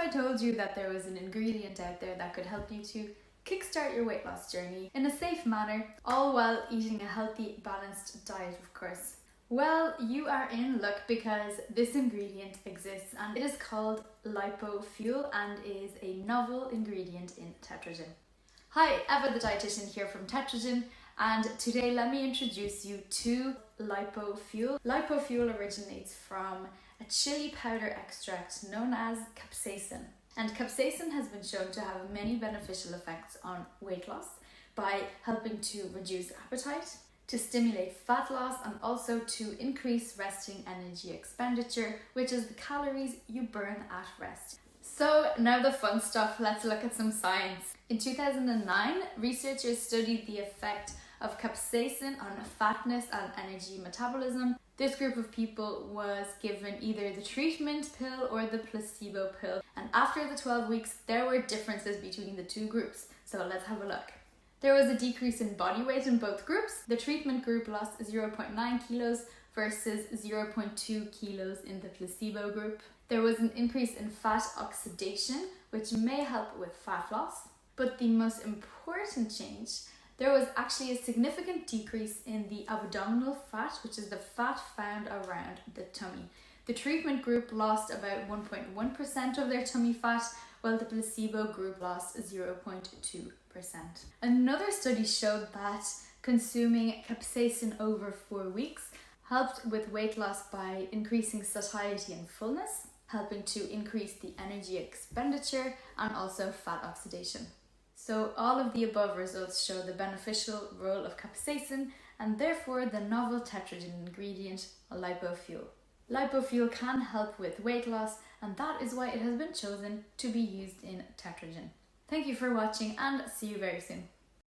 told you that there was an ingredient out there that could help you to kickstart your weight loss journey in a safe manner, all while eating a healthy, balanced diet, of course? Well, you are in luck because this ingredient exists and it is called lipofuel and is a novel ingredient in Tetrogen. Hi, Eva the dietitian here from Tetrogen, and today let me introduce you to lipofuel. Lipofuel originates from a chili powder extract known as capsaicin. And capsaicin has been shown to have many beneficial effects on weight loss by helping to reduce appetite, to stimulate fat loss, and also to increase resting energy expenditure, which is the calories you burn at rest. So now the fun stuff, let's look at some science. In 2009, researchers studied the effect of capsaicin on fatness and energy metabolism. This group of people was given either the treatment pill or the placebo pill, and after the 12 weeks there were differences between the two groups, so let's have a look. There was a decrease in body weight in both groups. The treatment group lost 0.9 kilos versus 0.2 kilos in the placebo group. There was an increase in fat oxidation, which may help with fat loss, but the most important change, there was actually a significant decrease in the abdominal fat, which is the fat found around the tummy. The treatment group lost about 1.1% of their tummy fat, while the placebo group lost 0.2%. Another study showed that consuming capsaicin over 4 weeks helped with weight loss by increasing satiety and fullness, helping to increase the energy expenditure and also fat oxidation. So all of the above results show the beneficial role of capsaicin and therefore the novel Tetrogen ingredient, lipofuel. Lipofuel can help with weight loss, and that is why it has been chosen to be used in Tetrogen. Thank you for watching and see you very soon.